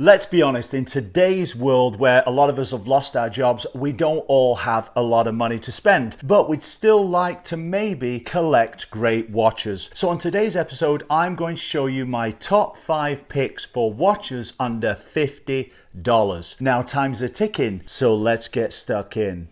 Let's be honest, in today's world where a lot of us have lost our jobs, we don't all have a lot of money to spend, but we'd still like to maybe collect great watches. So on today's episode, I'm going to show you my top 5 picks for watches under $50. Now time's a ticking, so let's get stuck in.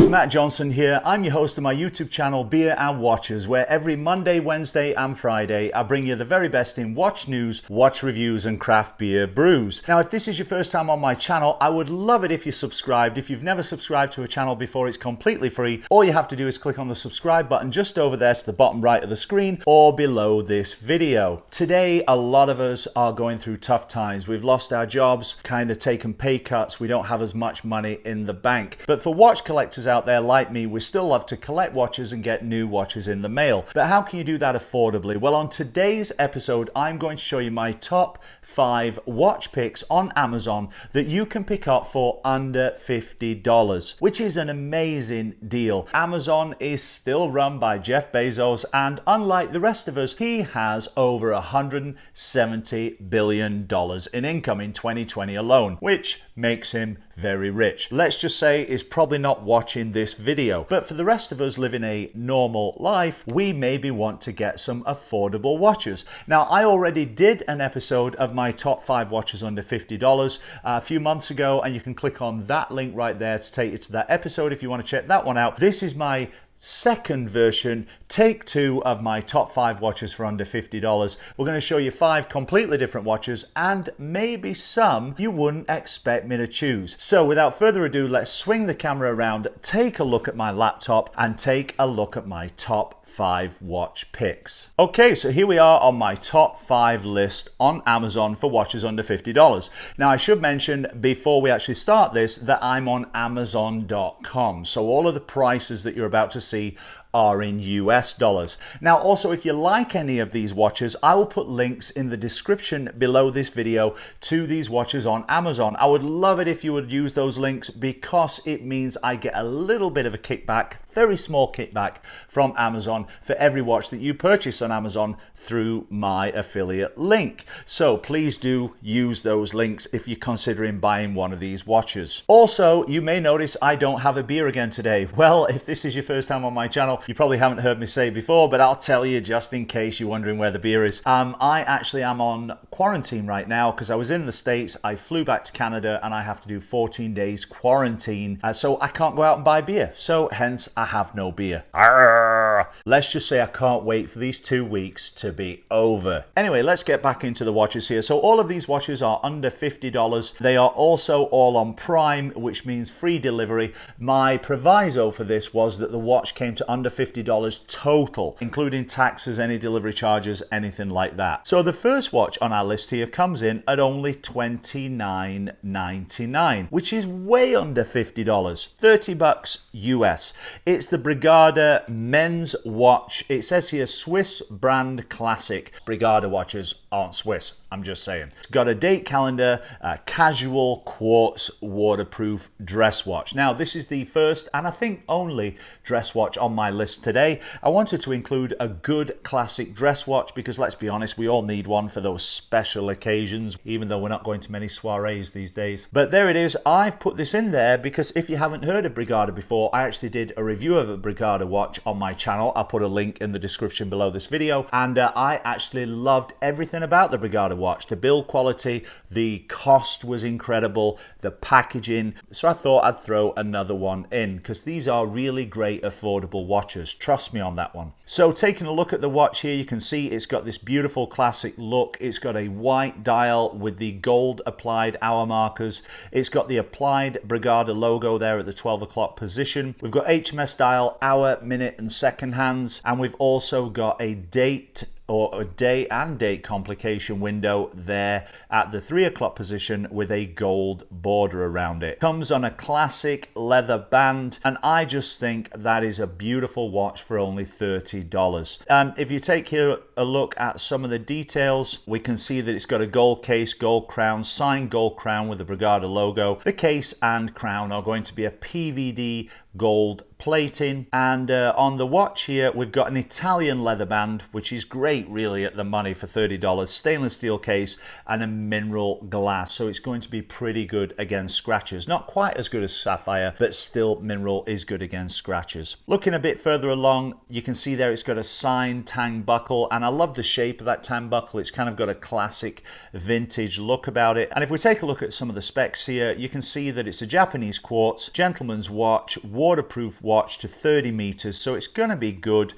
Matt Johnson here. I'm your host of my YouTube channel Beer and Watches, where every Monday, Wednesday and Friday I bring you the very best in watch news, watch reviews and craft beer brews. Now if this is your first time on my channel, I would love it if you subscribed. If you've never subscribed to a channel before, it's completely free. All you have to do is click on the subscribe button just over there to the bottom right of the screen or below this video. Today a lot of us are going through tough times. We've lost our jobs, kind of taken pay cuts, we don't have as much money in the bank. But for watch collectors out there like me, we still love to collect watches and get new watches in the mail. But how can you do that affordably? Well, on today's episode, I'm going to show you my top 5 watch picks on Amazon that you can pick up for under $50, which is an amazing deal. Amazon is still run by Jeff Bezos, and unlike the rest of us, he has over $170 billion in income in 2020 alone, which makes him very rich. Let's just say is probably not watching this video, but for the rest of us living a normal life, we maybe want to get some affordable watches. Now, I already did an episode of my top 5 watches under $50 a few months ago, and you can click on that link right there to take you to that episode if you want to check that one out. This is my second version, take 2 of my top 5 watches for under $50. We're going to show you 5 completely different watches and maybe some you wouldn't expect me to choose. So without further ado, let's swing the camera around, take a look at my laptop and take a look at my top 5 watch picks. Okay, so here we are on my top 5 list on Amazon for watches under $50. Now I should mention before we actually start this that I'm on Amazon.com, so all of the prices that you're about to see are in US dollars. Now also, if you like any of these watches, I will put links in the description below this video to these watches on Amazon. I would love it if you would use those links because it means I get a little bit of a kickback, very small kickback from Amazon for every watch that you purchase on Amazon through my affiliate link. So please do use those links if you're considering buying one of these watches. Also, you may notice I don't have a beer again today. Well, if this is your first time on my channel, you probably haven't heard me say before, but I'll tell you just in case you're wondering where the beer is. I actually am on quarantine right now because I was in the States. I flew back to Canada and I have to do 14 days quarantine. So I can't go out and buy beer. So hence I have no beer. Arrgh. Let's just say I can't wait for these 2 weeks to be over. Anyway, let's get back into the watches here. So all of these watches are under $50. They are also all on Prime, which means free delivery. My proviso for this was that the watch came to under $50 total, including taxes, any delivery charges, anything like that. So the first watch on our list here comes in at only $29.99, which is way under $50, $30 US. It's the Brigada men's watch. It says here Swiss brand classic. Brigada watches aren't Swiss, I'm just saying. It's got a date calendar, a casual quartz waterproof dress watch. Now this is the first and I think only dress watch on my list today. I wanted to include a good classic dress watch because let's be honest, we all need one for those special occasions, even though we're not going to many soirees these days. But there it is. I've put this in there because if you haven't heard of Brigada before, I actually did a review of a Brigada watch on my channel. I'll put a link in the description below this video, and I actually loved everything about the Brigada watch. The build quality, the cost was incredible, the packaging. So I thought I'd throw another one in because these are really great affordable watches. Trust me on that one. So taking a look at the watch here, you can see it's got this beautiful classic look. It's got a white dial with the gold applied hour markers. It's got the applied Brigada logo there at the 12 o'clock position. We've got HMS dial, hour, minute and second hands, and we've also got a date or a day and date complication window there at the 3 o'clock position with a gold border around it. Comes on a classic leather band, and I just think that is a beautiful watch for only $30. If you take here a look at some of the details, we can see that it's got a gold case, gold crown, signed gold crown with the Brigada logo. The case and crown are going to be a PVD gold plating. And on the watch here, we've got an Italian leather band, which is great really at the money for $30, stainless steel case, and a mineral glass. So it's going to be pretty good against scratches. Not quite as good as sapphire, but still mineral is good against scratches. Looking a bit further along, you can see there it's got a signed tang buckle, and I love the shape of that tang buckle. It's kind of got a classic vintage look about it. And if we take a look at some of the specs here, you can see that it's a Japanese quartz, gentleman's watch, waterproof watch to 30 meters, so it's going to be good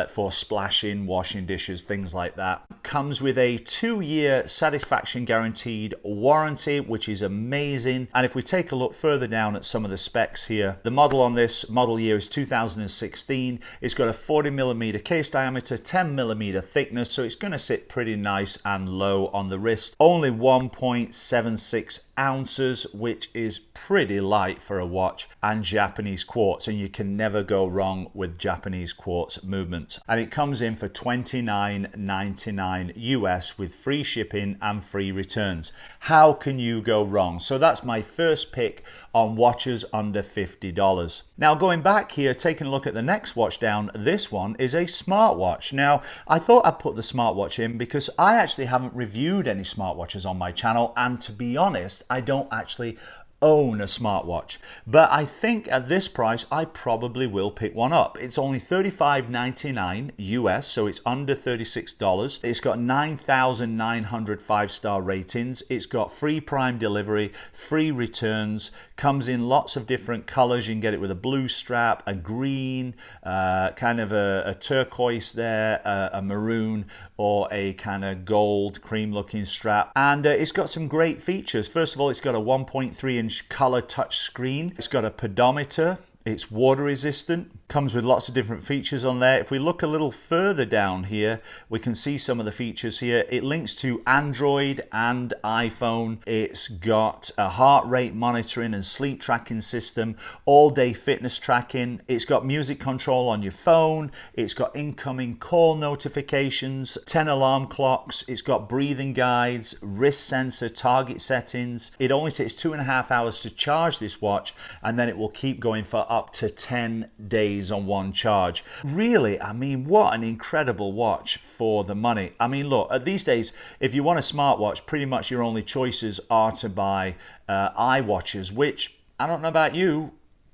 for splashing, washing dishes, things like that. Comes with a 2-year satisfaction guaranteed warranty, which is amazing. And if we take a look further down at some of the specs here, the model on this model year is 2016. It's got a 40mm case diameter, 10mm thickness, so it's going to sit pretty nice and low on the wrist. Only 1.76 ounces, which is pretty light for a watch, and Japanese quartz, and you can never go wrong with Japanese quartz movements. And it comes in for $29.99 US with free shipping and free returns. How can you go wrong? So that's my first pick on watches under $50. Now going back here, taking a look at the next watch down, this one is a smartwatch. Now I thought I'd put the smartwatch in because I actually haven't reviewed any smartwatches on my channel, and to be honest, I don't actually own a smartwatch, but I think at this price I probably will pick one up. It's only $35.99 US, so it's under $36. It's got 9,900 5-star ratings. It's got free prime delivery, free returns, comes in lots of different colors. You can get it with a blue strap, a green, kind of a turquoise there, a maroon, or a kind of gold cream looking strap. And it's got some great features. First of all, it's got a 1.3-inch color touch screen. It's got a pedometer. It's water resistant. Comes with lots of different features on there. If we look a little further down here, we can see some of the features here. It links to Android and iPhone. It's got a heart rate monitoring and sleep tracking system, all-day fitness tracking. It's got music control on your phone. It's got incoming call notifications, 10 alarm clocks. It's got breathing guides, wrist sensor, target settings. It only takes 2.5 hours to charge this watch, and then it will keep going for up to 10 days on one charge. Really, I mean, what an incredible watch for the money. I mean, look, these days, if you want a smartwatch, pretty much your only choices are to buy iWatches, which, I don't know about you,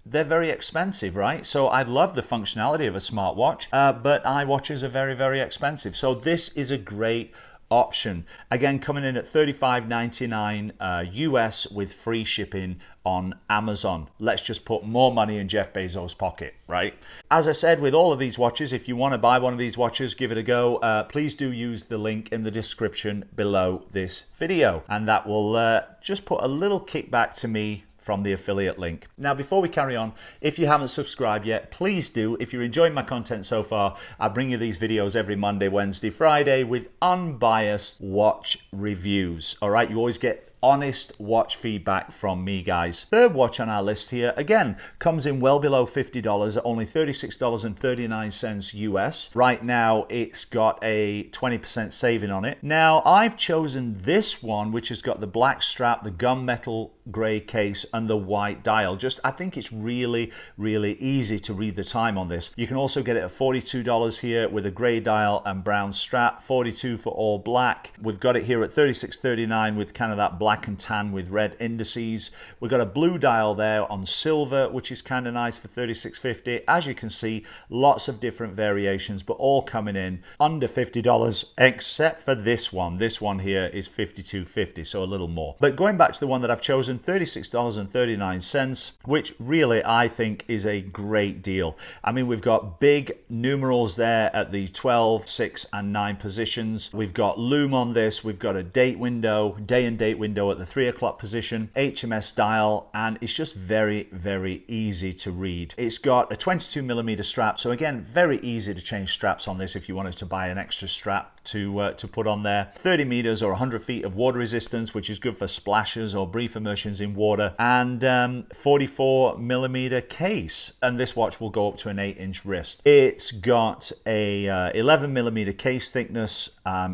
they're very expensive, right? So I'd love the functionality of a smartwatch, but iWatches are very, very expensive. So this is a great option. Again, coming in at $35.99 US with free shipping on Amazon. Let's just put more money in Jeff Bezos' pocket, right? As I said, with all of these watches, if you want to buy one of these watches, give it a go. Please do use the link in the description below this video, and that will just put a little kickback to me from the affiliate link. Now, before we carry on, if you haven't subscribed yet, please do. If you're enjoying my content so far, I bring you these videos every Monday, Wednesday, Friday with unbiased watch reviews. All right, you always get honest watch feedback from me, guys. Third watch on our list here, again, comes in well below $50 at only $36.39 US. Right now, it's got a 20% saving on it. Now, I've chosen this one, which has got the black strap, the gunmetal gray case, and the white dial. I think it's really, really easy to read the time on this. You can also get it at $42 here with a gray dial and brown strap, $42 for all black. We've got it here at $36.39 with kind of that black and tan with red indices. We've got a blue dial there on silver, which is kind of nice for $36.50. As you can see, lots of different variations, but all coming in under $50, except for this one. This one here is $52.50, so a little more. But going back to the one that I've chosen, $36.39, which really I think is a great deal. I mean, we've got big numerals there at the 12, 6, and 9 positions. We've got lume on this. We've got a date window, day and date window at the 3 o'clock position, HMS dial, and it's just very, very easy to read. It's got a 22mm strap, so again, very easy to change straps on this if you wanted to buy an extra strap to put on there. 30 meters or 100 feet of water resistance, which is good for splashes or brief immersion immersions in water, and 44 millimeter case. And this watch will go up to an 8-inch wrist. It's got a 11 millimeter case thickness,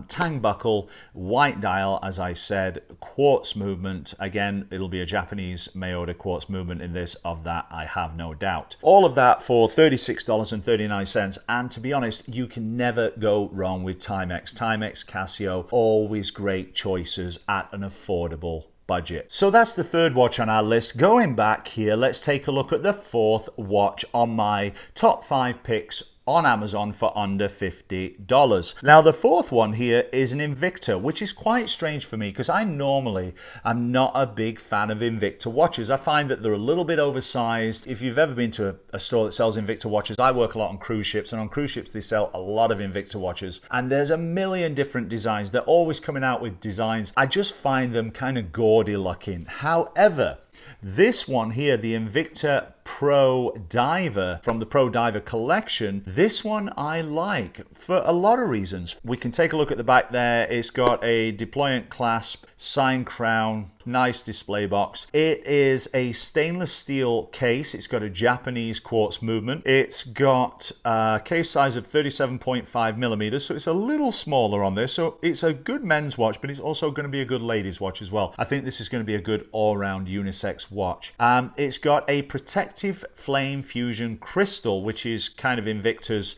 tang buckle, white dial, as I said, quartz movement. Again, it'll be a Japanese Mayoda quartz movement in this, of that I have no doubt. All of that for $36.39, and to be honest, you can never go wrong with Timex. Timex, Casio, always great choices at an affordable budget. So that's the third watch on our list. Going back here, let's take a look at the fourth watch on my top 5 picks on Amazon for under $50. Now, the fourth one here is an Invicta, which is quite strange for me because I normally am not a big fan of Invicta watches. I find that they're a little bit oversized. If you've ever been to a store that sells Invicta watches, I work a lot on cruise ships, and on cruise ships they sell a lot of Invicta watches, and there's a million different designs. They're always coming out with designs. I just find them kind of gaudy looking. However, this one here, the Invicta Pro Diver from the Pro Diver collection, this one I like for a lot of reasons. We can take a look at the back there. It's got a deployant clasp, sign crown, nice display box. It is a stainless steel case. It's got a Japanese quartz movement. It's got a case size of 37.5 millimeters, so it's a little smaller on this. So it's a good men's watch, but it's also going to be a good ladies watch as well. I think this is going to be a good all-round unisex watch. It's got a protective flame fusion crystal, which is kind of Invicta's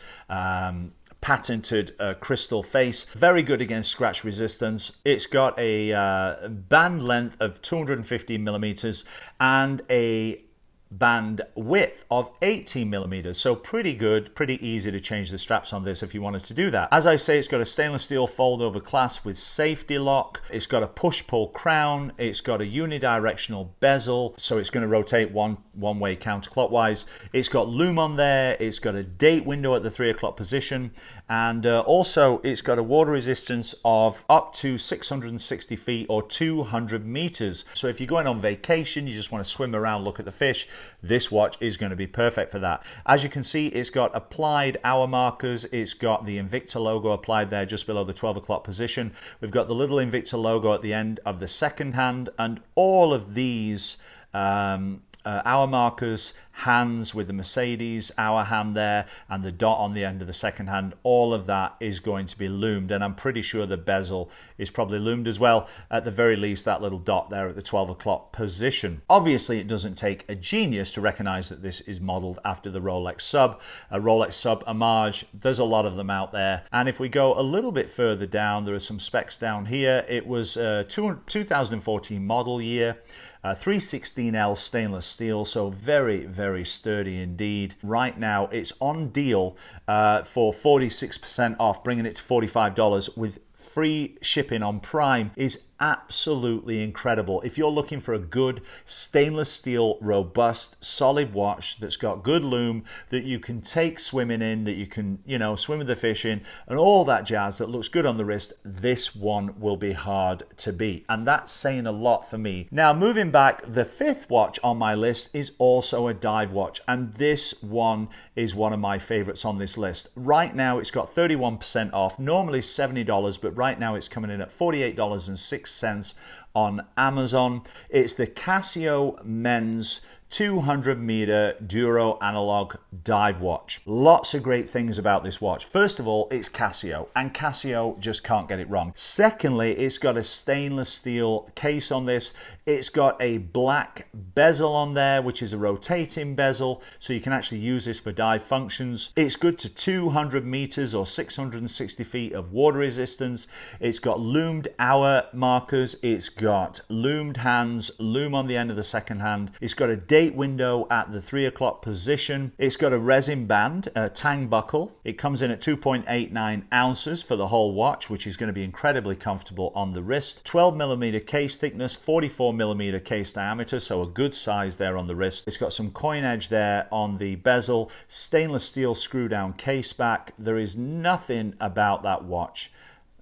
patented crystal face. Very good against scratch resistance. It's got a band length of 250 millimeters and a band width of 18 millimeters, so pretty good, pretty easy to change the straps on this if you wanted to do that. As I say, it's got a stainless steel fold over clasp with safety lock. It's got a push-pull crown. It's got a unidirectional bezel, so it's going to rotate one way counterclockwise. It's got lume on there. It's got a date window at the 3 o'clock position, and also it's got a water resistance of up to 660 feet or 200 meters. So if you're going on vacation, you just want to swim around, look at the fish, this watch is going to be perfect for that. As you can see, it's got applied hour markers. It's got the Invicta logo applied there just below the 12 o'clock position. We've got the little Invicta logo at the end of the second hand, and all of these hour markers, hands with the Mercedes hour hand there, and the dot on the end of the second hand, all of that is going to be loomed, and I'm pretty sure the bezel is probably loomed as well. At the very least, that little dot there at the 12 o'clock position. Obviously, it doesn't take a genius to recognize that this is modeled after the Rolex Sub, a Rolex Sub homage. There's a lot of them out there, and if we go a little bit further down, there are some specs down here. It was 2014 model year. 316L stainless steel, so very, very sturdy indeed. Right now, it's on deal for 46% off, bringing it to $45 with free shipping on Prime. Is absolutely incredible. If you're looking for a good stainless steel, robust, solid watch that's got good lume, that you can take swimming in, that you can, swim with the fish in, and all that jazz, that looks good on the wrist, this one will be hard to beat. And that's saying a lot for me. Now, moving back, the fifth watch on my list is also a dive watch, and this one is one of my favorites on this list. Right now, it's got 31% off, normally $70, but right now it's coming in at $48.06 on Amazon. It's the Casio Men's 200 meter Duro analog dive watch. Lots of great things about this watch. First of all, it's Casio, and Casio just can't get it wrong. Secondly, it's got a stainless steel case on this. It's got a black bezel on there, which is a rotating bezel, so you can actually use this for dive functions. It's good to 200 meters or 660 feet of water resistance. It's got loomed hour markers. It's got loomed hands, lume on the end of the second hand. It's got a date window at the 3 o'clock position. It's got a resin band, a tang buckle. It comes in at 2.89 ounces for the whole watch, which is going to be incredibly comfortable on the wrist. 12 millimeter case thickness, 44 millimeter case diameter, so a good size there on the wrist. It's got some coin edge there on the bezel, stainless steel screw down case back. There is nothing about that watch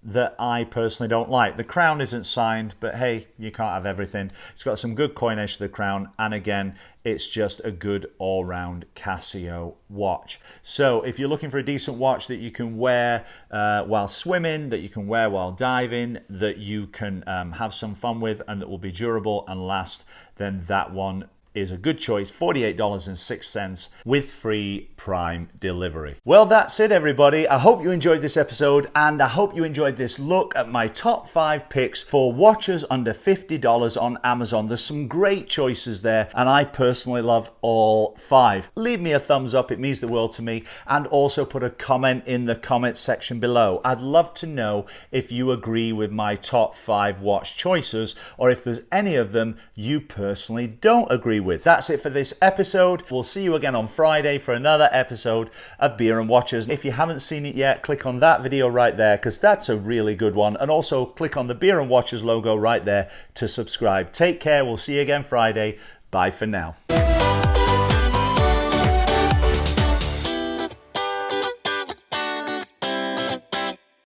that I personally don't like. The crown isn't signed, but hey, you can't have everything. It's got some good coin edge to the crown, and again, it's just a good all-round Casio watch. So if you're looking for a decent watch that you can wear while swimming, that you can wear while diving, that you can have some fun with, and that will be durable and last, then that one is a good choice. $48.06 with free Prime delivery. Well, that's it, everybody. I hope you enjoyed this episode, and I hope you enjoyed this look at my top 5 picks for watches under $50 on Amazon. There's some great choices there, and I personally love all 5. Leave me a thumbs up, it means the world to me, and also put a comment in the comment section below. I'd love to know if you agree with my top 5 watch choices, or if there's any of them you personally don't agree with. That's it for this episode. We'll see you again on Friday for another episode of Beer and Watches. If you haven't seen it yet, click on that video right there, because that's a really good one, and also click on the Beer and Watches logo right there to subscribe. Take care. We'll see you again Friday. Bye for now.